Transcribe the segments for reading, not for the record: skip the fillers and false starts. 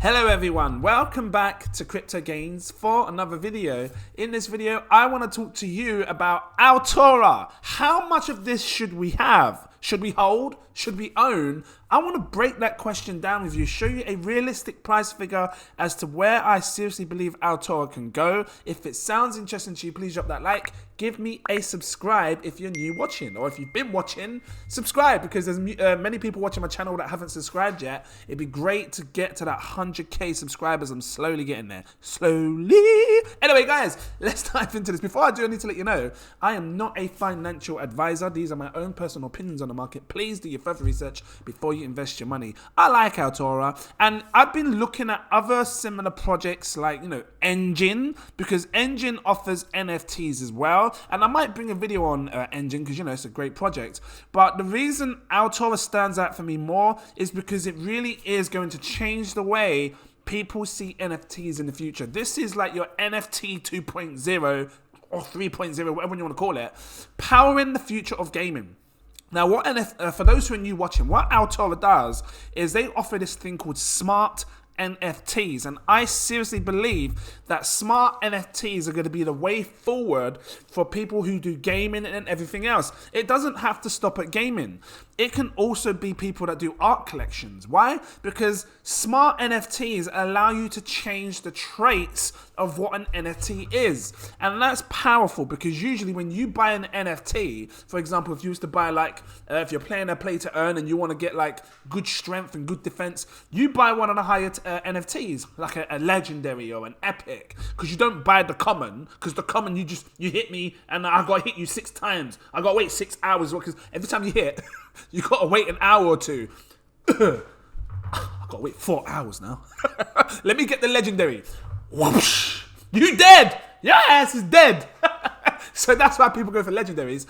Hello everyone, welcome back to Crypto Gains for another video. In this video, I want to talk to you about Altura. How much of this should we have? Should we hold? Should we own? I want to break that question down with you, show you a realistic price figure as to where I seriously believe Altura can go. If it sounds interesting to you, please drop that like. Give me a subscribe if you're new watching, or if you've been watching, subscribe, because there's many people watching my channel that haven't subscribed yet. It'd be great to get to that 100k subscribers. I'm slowly getting there. Slowly. Anyway, guys, let's dive into this. Before I do, I need to let you know, I am not a financial advisor. These are my own personal opinions on the market. Please do your further research before you invest your money. I like Altura, and I've been looking at other similar projects like, Engine, because Engine offers NFTs as well. And I might bring a video on Engine because, it's a great project. But the reason Altura stands out for me more is because it really is going to change the way people see NFTs in the future. This is like your NFT 2.0 or 3.0, whatever you want to call it, powering the future of gaming. Now, for those who are new watching, what Altura does is they offer this thing called smart NFTs, and I seriously believe that smart NFTs are going to be the way forward for people who do gaming and everything else. It doesn't have to stop at gaming. It can also be people that do art collections. Why? Because smart NFTs allow you to change the traits of what an NFT is. And that's powerful, because usually when you buy an NFT, for example, if you used to buy if you're playing a play to earn and you want to get good strength and good defense, you buy one of the higher NFTs, like a legendary or an epic, because you don't buy the common, because the common you hit me and I got to hit you 6 times. I got to wait 6 hours, because every time you hit, you got to wait an hour or two. I got to wait 4 hours now. Let me get the legendary. Whoosh. You dead. Your ass is dead. So that's why people go for legendaries,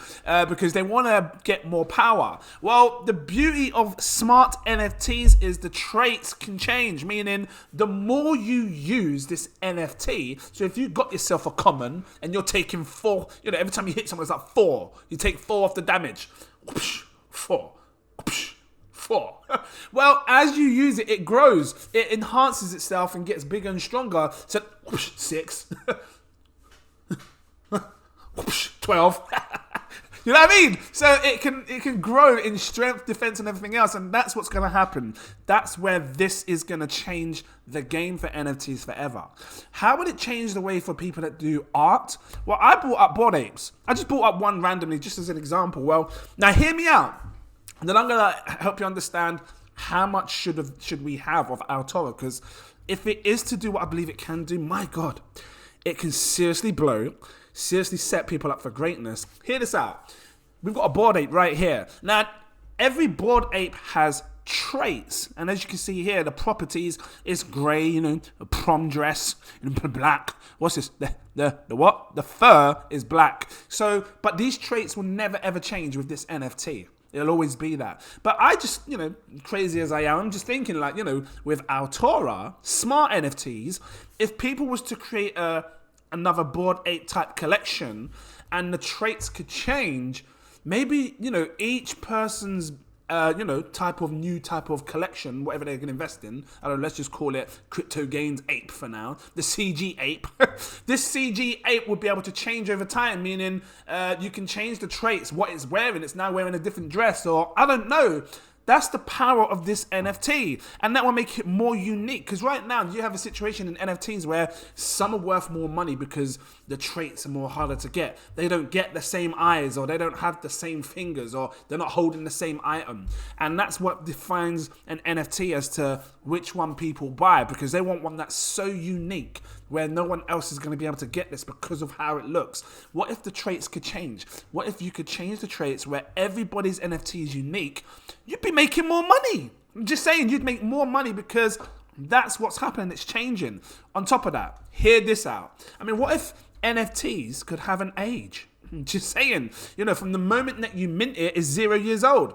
because they want to get more power. Well, the beauty of smart NFTs is the traits can change, meaning the more you use this NFT, so if you got yourself a common and you're taking 4, every time you hit someone it's like 4, you take 4 off the damage. 4. 4. Well, as you use it, it grows. It enhances itself and gets bigger and stronger. So 6. 12. You know what I mean? So it can grow in strength, defense, and everything else, and that's what's going to happen. That's where this is going to change the game for NFTs forever. How would it change the way for people that do art? Well, I brought up Bored Apes. I just brought up one randomly, just as an example. Well, now hear me out. And then I'm going to help you understand how much should we have of Altura, because if it is to do what I believe it can do, my God, it can seriously set people up for greatness. Hear this out. We've got a Bored Ape right here. Now, every Bored Ape has traits, and as you can see here, the properties is grey, a prom dress, black. What's this? The what? The fur is black. So, but these traits will never ever change with this NFT. It'll always be that. But I just, crazy as I am, I'm just thinking with Altura, smart NFTs, if people was to create another Bored Ape type collection and the traits could change, maybe, each person's, type of collection, whatever they're going to invest in, I don't know, let's just call it Crypto Gains Ape for now, the CG Ape. This CG Ape would be able to change over time, meaning you can change the traits, what it's wearing. It's now wearing a different dress, or I don't know. That's the power of this NFT, and that will make it more unique, because right now you have a situation in NFTs where some are worth more money because the traits are more harder to get. They don't get the same eyes, or they don't have the same fingers, or they're not holding the same item, and that's what defines an NFT as to which one people buy, because they want one that's so unique where no one else is going to be able to get this because of how it looks. What if the traits could change? What if you could change the traits where everybody's NFT is unique? You'd be making more money. I'm just saying, you'd make more money, because that's what's happening. It's changing. On top of that, hear this out. I mean, what if NFTs could have an age? Just saying, from the moment that you mint it is 0 years old.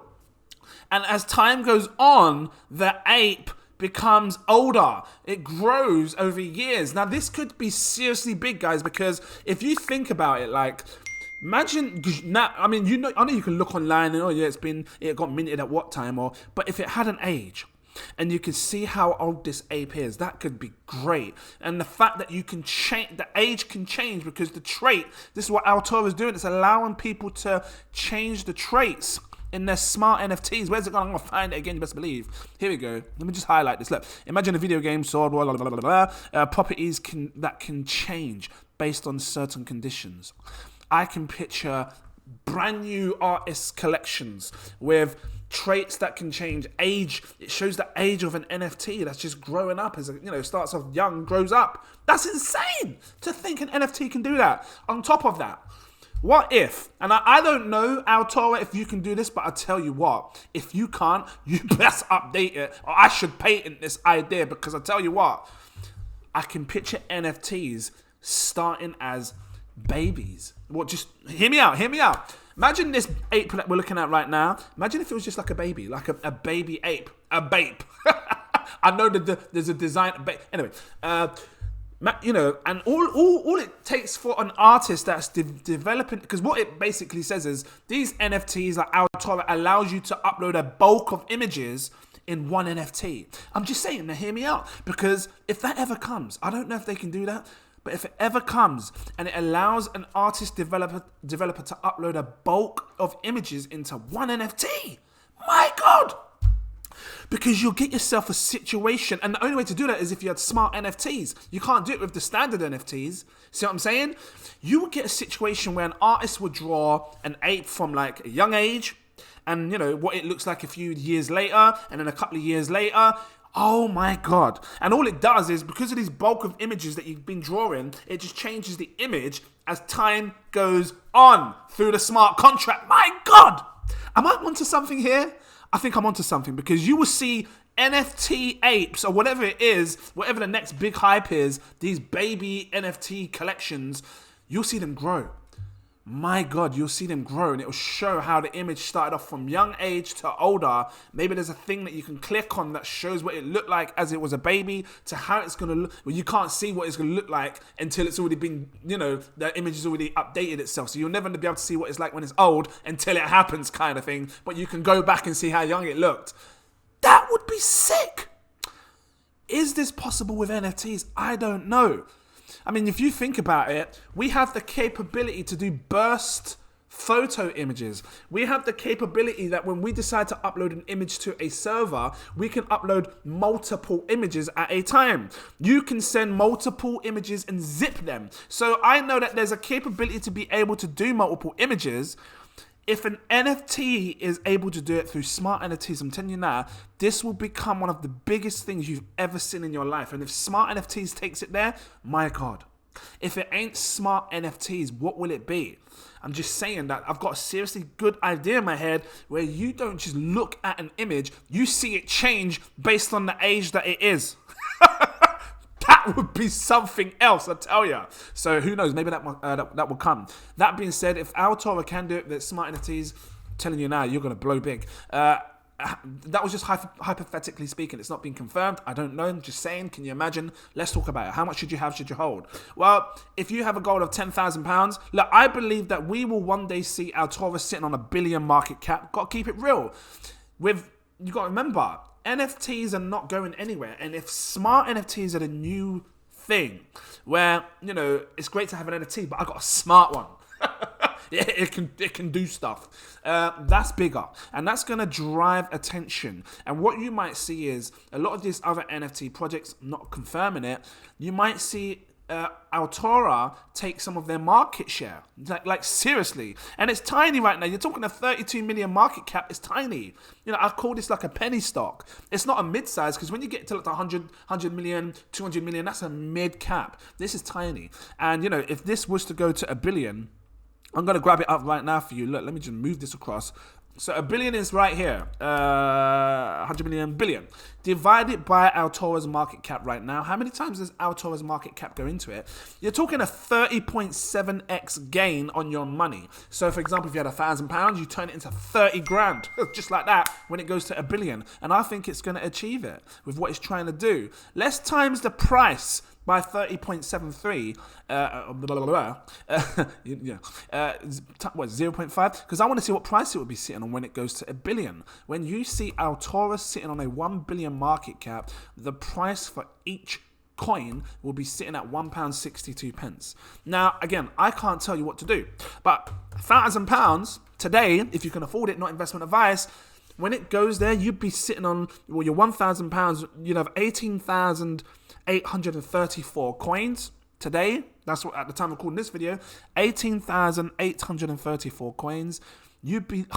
And as time goes on, the ape becomes older. It grows over years. Now, this could be seriously big, guys, because if you think about it, imagine now. I mean, I know you can look online and it got minted at what time, but if it had an age, and you can see how old this ape is. That could be great. And the fact that you can change, the age can change because the trait, this is what Altura is doing, it's allowing people to change the traits in their smart NFTs. Where's it going? I'm going to find it again, you best believe. Here we go. Let me just highlight this. Look, imagine a video game, sword, blah, blah, blah, blah, blah. Properties that can change based on certain conditions. I can picture brand new artist collections with traits that can change. Age, it shows the age of an NFT that's just growing up as starts off young, grows up. That's insane to think an NFT can do that. On top of that, what if, and I don't know, Altura, if you can do this, but I'll tell you what, if you can't, you best update it, or I should patent this idea, because I'll tell you what, I can picture NFTs starting as babies. Well, just hear me out. Imagine this ape that we're looking at right now. Imagine if it was just like a baby, like a baby ape, a bape. I know that there's a design. Anyway, and all it takes for an artist that's developing, because what it basically says is these NFTs, like Altura, allows you to upload a bulk of images in one NFT. I'm just saying, now hear me out, because if that ever comes, I don't know if they can do that, but if it ever comes and it allows an artist developer to upload a bulk of images into one NFT, my God! Because you'll get yourself a situation, and the only way to do that is if you had smart NFTs. You can't do it with the standard NFTs. See what I'm saying? You would get a situation where an artist would draw an ape from like a young age, and what it looks like a few years later, and then a couple of years later. Oh my God. And all it does is, because of these bulk of images that you've been drawing, it just changes the image as time goes on through the smart contract. My God. Am I onto something here? I think I'm onto something, because you will see NFT apes, or whatever it is, whatever the next big hype is, these baby NFT collections, you'll see them grow. My God, you'll see them grow, and it will show how the image started off from young age to older. Maybe there's a thing that you can click on that shows what it looked like as it was a baby to how it's going to look. Well, you can't see what it's going to look like until it's already been, the image has already updated itself. So you'll never be able to see what it's like when it's old until it happens, kind of thing. But you can go back and see how young it looked. That would be sick. Is this possible with NFTs? I don't know. I mean, if you think about it, we have the capability to do burst photo images. We have the capability that when we decide to upload an image to a server, we can upload multiple images at a time. You can send multiple images and zip them. So I know that there's a capability to be able to do multiple images. If an NFT is able to do it through smart NFTs, I'm telling you now, this will become one of the biggest things you've ever seen in your life. And if smart NFTs takes it there, my God. If it ain't smart NFTs, what will it be? I'm just saying that I've got a seriously good idea in my head where you don't just look at an image, you see it change based on the age that it is. That would be something else, I tell you. So who knows? Maybe that will come. That being said, if Altura can do it, that smart NFTs, I'm telling you now, you're going to blow big. That was just hypothetically speaking. It's not been confirmed. I don't know. I'm just saying. Can you imagine? Let's talk about it. How much should you have? Should you hold? Well, if you have a goal of £10,000, look, I believe that we will one day see Altura sitting on $1 billion market cap. Got to keep it real. You got to remember, NFTs are not going anywhere. And if smart NFTs are the new thing, where, it's great to have an NFT, but I got a smart one. It can do stuff. That's bigger. And that's going to drive attention. And what you might see is a lot of these other NFT projects, not confirming it, you might see Altura take some of their market share. Like seriously. And it's tiny right now. You're talking a 32 million market cap. It's tiny. I call this like a penny stock. It's not a mid-size, because when you get to like 100 million, 200 million, that's a mid cap. This is tiny. And, if this was to go to $1 billion, I'm going to grab it up right now for you. Look, let me just move this across. So $1 billion is right here. 100 million billion. Divided by Altura's market cap right now. How many times does Altura's market cap go into it? You're talking a 30.7x gain on your money. So for example, if you had £1,000, you turn it into 30 grand. Just like that when it goes to $1 billion. And I think it's going to achieve it with what it's trying to do. Let's times the price by 30.73, what, 0.5? Because I want to see what price it would be sitting on when it goes to $1 billion. When you see Altura sitting on a 1 billion market cap, the price for each coin will be sitting at £1.62. Now, again, I can't tell you what to do, but £1,000 today, if you can afford it, not investment advice, when it goes there, you'd be sitting on, well, your £1,000, you'd have 18,834 coins today. That's what, at the time of recording this video, 18,834 coins. You'd be,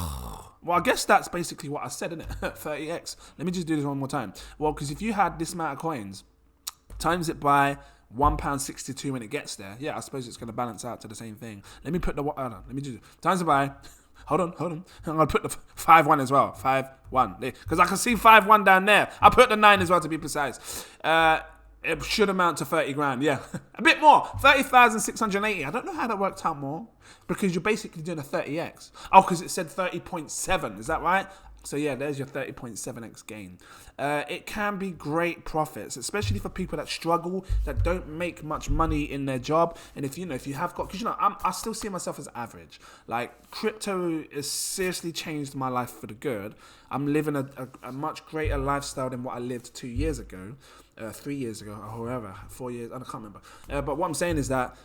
well, I guess that's basically what I said, isn't it? 30x. Let me just do this one more time. Well, because if you had this amount of coins, times it by £1.62 when it gets there, yeah, I suppose it's going to balance out to the same thing. Let me put the, let me do, times it by, hold on. I'm going to put the 5-1 as well. 5-1. Because I can see 5-1 down there. I put the 9 as well to be precise. It should amount to 30 grand. Yeah. A bit more. 30,680. I don't know how that worked out more. Because you're basically doing a 30x. Oh, because it said 30.7. Is that right? So yeah, there's your 30.7x gain. It can be great profits, especially for people that struggle, that don't make much money in their job. And if you have got, because I still see myself as average. Like, crypto has seriously changed my life for the good. I'm living a much greater lifestyle than what I lived 2 years ago, 3 years ago, or however, 4 years, I can't remember. But what I'm saying is that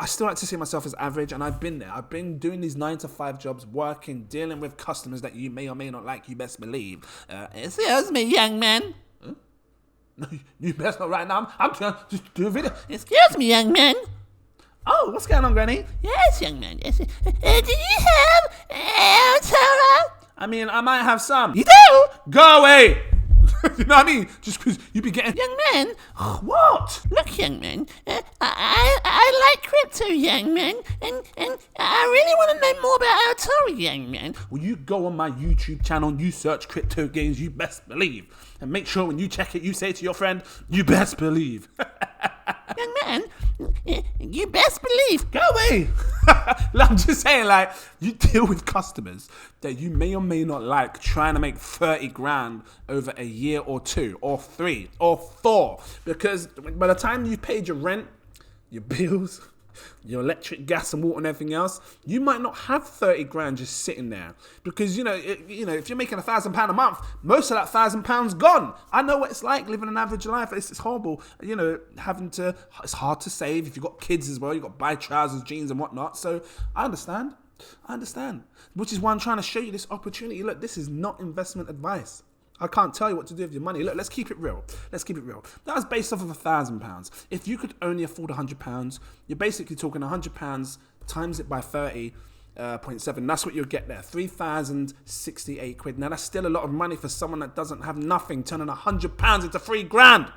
I still like to see myself as average, and I've been there. I've been doing these 9-to-5 jobs, working, dealing with customers that you may or may not like, you best believe. Excuse me, young man. Huh? No, you best not right now. I'm trying to just do a video. Excuse me, young man. Oh, what's going on, Granny? Yes, young man. Yes. Do you have Altura? I mean, I might have some. You do? Go away! You know what I mean? Just because you be getting... Young man. What? Look, young man. I like crypto, young man. And I really want to know more about Altura, young man. Well, you go on my YouTube channel and you search crypto gains, you best believe. And make sure when you check it, you say to your friend, you best believe. Young man, you best believe. Go away. I'm just saying, like, you deal with customers that you may or may not like, trying to make 30 grand over a year or 2 or 3 or 4, because by the time you've paid your rent, your bills, your electric, gas and water and everything else, you might not have 30 grand just sitting there, because if you're making £1,000 a month, most of that £1,000 gone. I know what it's like living an average life. It's horrible, it's hard to save. If you've got kids as well, you've got to buy trousers, jeans and whatnot. So I understand, which is why I'm trying to show you this opportunity. Look, this is not investment advice. I can't tell you what to do with your money. Look, let's keep it real. That was based off of £1,000. If you could only afford £100, you're basically talking £100 times it by 30.7. That's what you'll get there. 3,068 quid. Now that's still a lot of money for someone that doesn't have nothing, turning £100 into 3 grand.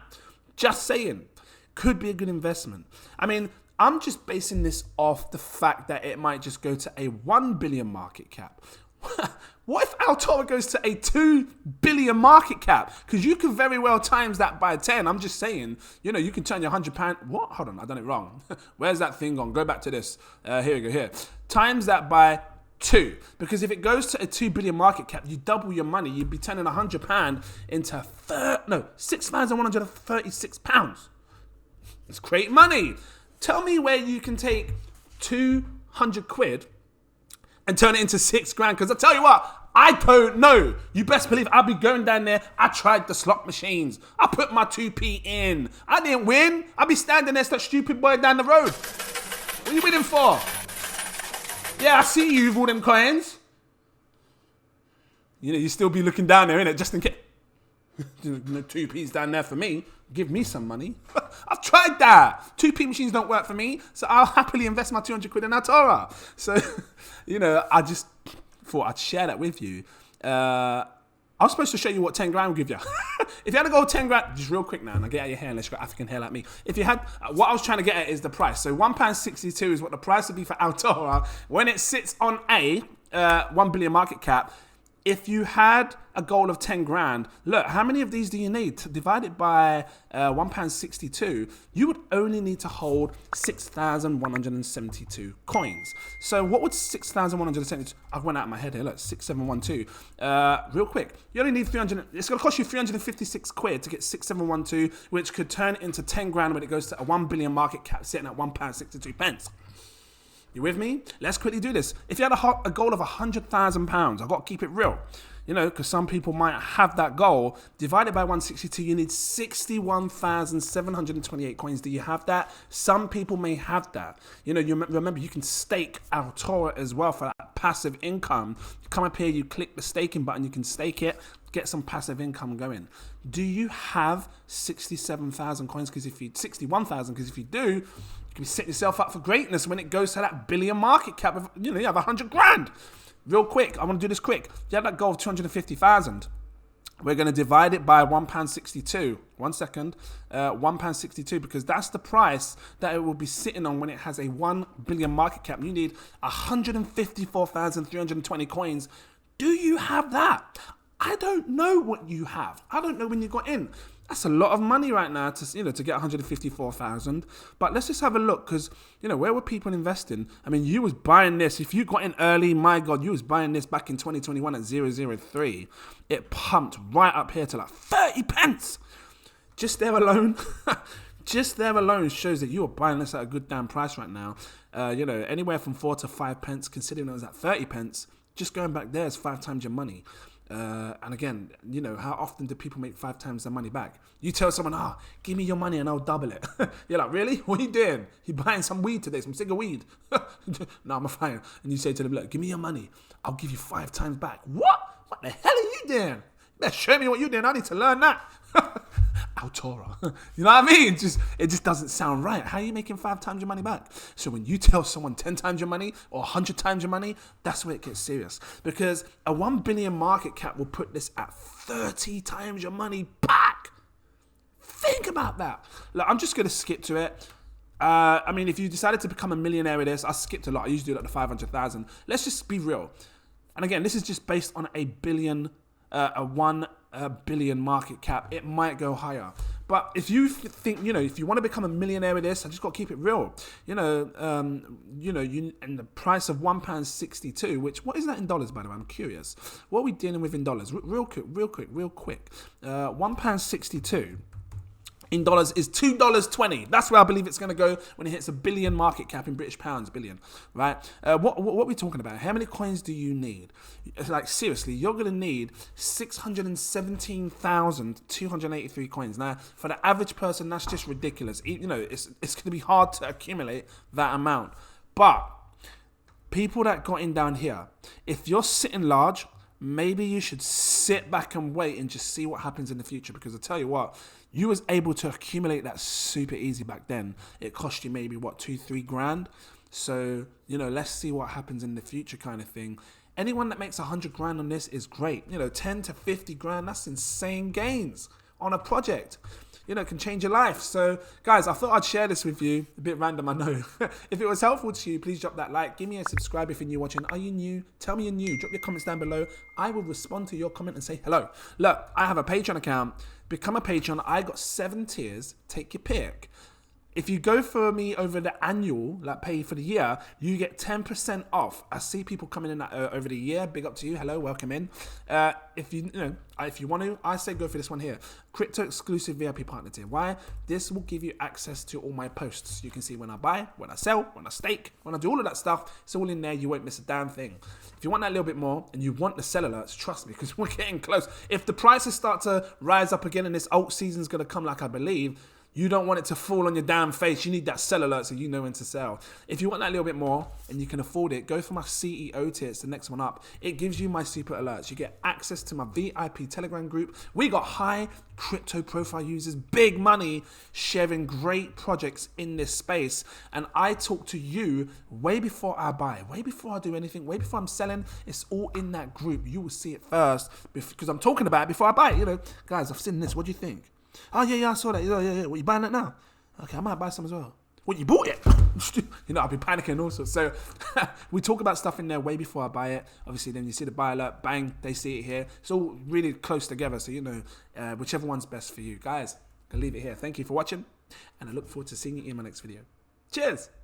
Just saying. Could be a good investment. I mean, I'm just basing this off the fact that it might just go to a 1 billion market cap. What if Altura goes to a 2 billion market cap? Because you could very well times that by 10. I'm just saying, you can turn your £100. What? Hold on, I done it wrong. Where's that thing gone? Go back to this. Here we go, here. Times that by 2. Because if it goes to a 2 billion market cap, you double your money. You'd be turning £100 into £6,136. It's great money. Tell me where you can take 200 quid and turn it into 6 grand. Because I tell you what, I don't know. You best believe I'll be going down there. I tried the slot machines. I put my 2p in. I didn't win. I'll be standing there, that stupid boy down the road. What are you winning for? Yeah, I see you with all them coins. You still be looking down there, innit? Just in case. 2p's down there for me. Give me some money. I've tried that. 2p machines don't work for me, so I'll happily invest my 200 quid in Altura. So, I just thought I'd share that with you. I was supposed to show you what 10 grand will give you. If you had to go 10 grand, just real quick now, and I get out your hair unless you've got African hair like me. If you had, what I was trying to get at is the price. So £1.62 is what the price would be for Altura when it sits on a 1 billion market cap. if you had a goal of 10 grand, look, how many of these do you need? Divide it by £1.62, you would only need to hold 6,172 coins. So what would 6,172, I went out of my head here, look, 6712. Real quick, you only need 300, it's going to cost you 356 quid to get 6712, which could turn into 10 grand when it goes to a 1 billion market cap sitting at £1.62. You with me? Let's quickly do this. If you had a goal of £100,000, I've got to keep it real. You know, because some people might have that goal. Divided by 162, you need 61,728 coins. Do you have that? Some people may have that. You know, you remember you can stake Altura as well for that passive income. You come up here, you click the staking button, you can stake it, get some passive income going. Do you have 67,000 coins? 61,000, because if you do, you can set yourself up for greatness when it goes to that billion market cap. Of, you know, you have 100 grand. Real quick, I want to do this quick. You have that goal of 250,000. We're going to divide it by £1.62. 1 second. £1.62, because that's the price that it will be sitting on when it has a 1 billion market cap. You need 154,320 coins. Do you have that? I don't know what you have. I don't know when you got in. That's a lot of money right now to, you know, to get 154,000. But let's just have a look, because, you know, where were people investing? I mean, you was buying this. If you got in early, my God, you was buying this back in 2021 at 003. It pumped right up here to like 30 pence. Just there alone, just there alone shows that you are buying this at a good damn price right now. You know, anywhere from 4 to 5 pence, considering it was at 30 pence. Just going back there is 5 times your money. And again, you know, how often do people make 5 times their money back? You tell someone, give me your money and I'll double it. You're like, really? What are you doing? You buying some weed today, some cigar weed? No, I'm fine. And you say to them, look, give me your money. I'll give you 5 times back. What? What the hell are you doing? You better show me what you're doing. I need to learn that. Altura. You know what I mean? It just doesn't sound right. How are you making 5 times your money back? So when you tell someone 10 times your money or 100 times your money, that's where it gets serious. Because a 1 billion market cap will put this at 30 times your money back. Think about that. Look, I'm just going to skip to it. I mean, if you decided to become a millionaire with this, I skipped a lot. I usually do like the 500,000. Let's just be real. And again, this is just based on a 1 billion market cap. It might go higher, but if you think, you know, if you want to become a millionaire with this, I just got to keep it real. You know, and the price of £1.62, which, what is that in dollars, by the way? I'm curious. What are we dealing with in dollars? Real quick. £1.62 in dollars is $2.20. That's where I believe it's going to go when it hits a billion market cap in British pounds, billion, right? What are we talking about? How many coins do you need? Like, seriously, you're going to need 617,283 coins. Now, for the average person, that's just ridiculous. You know, it's going to be hard to accumulate that amount. But people that got in down here, if you're sitting large, maybe you should sit back and wait and just see what happens in the future. Because I tell you what, you was able to accumulate that super easy back then. It cost you maybe, 2-3 grand. So, you know, let's see what happens in the future kind of thing. Anyone that makes 100 grand on this is great. You know, 10 to 50 grand, that's insane gains on a project. You know, it can change your life. So, guys, I thought I'd share this with you. A bit random, I know. If it was helpful to you, please drop that like. Give me a subscribe if you're new watching. Are you new? Tell me you're new. Drop your comments down below. I will respond to your comment and say hello. Look, I have a Patreon account. Become a patron. I got 7 tiers. Take your pick. If you go for me over the annual, like pay for the year, you get 10% off. I see people coming in over the year. Big up to you. Hello, welcome in. If you want to, I say go for this one here. Crypto exclusive VIP partner tier. Why? This will give you access to all my posts. You can see when I buy, when I sell, when I stake, when I do all of that stuff. It's all in there. You won't miss a damn thing. If you want that little bit more and you want the sell alerts, trust me, because we're getting close. If the prices start to rise up again and this alt season's going to come like I believe, you don't want it to fall on your damn face. You need that sell alert so you know when to sell. If you want that little bit more and you can afford it, go for my CEO tier. It's the next one up. It gives you my super alerts. You get access to my VIP Telegram group. We got high crypto profile users, big money, sharing great projects in this space. And I talk to you way before I buy, way before I do anything, way before I'm selling. It's all in that group. You will see it first because I'm talking about it before I buy it. You know, guys, I've seen this. What do you think? Oh, yeah, I saw that. Yeah. What, you buying that now? Okay, I might buy some as well. What, you bought it? you know, I'll be panicking also. So we talk about stuff in there way before I buy it. Obviously, then you see the buy alert, bang, they see it here. It's all really close together. So, you know, whichever one's best for you. Guys, I'll leave it here. Thank you for watching, and I look forward to seeing you in my next video. Cheers.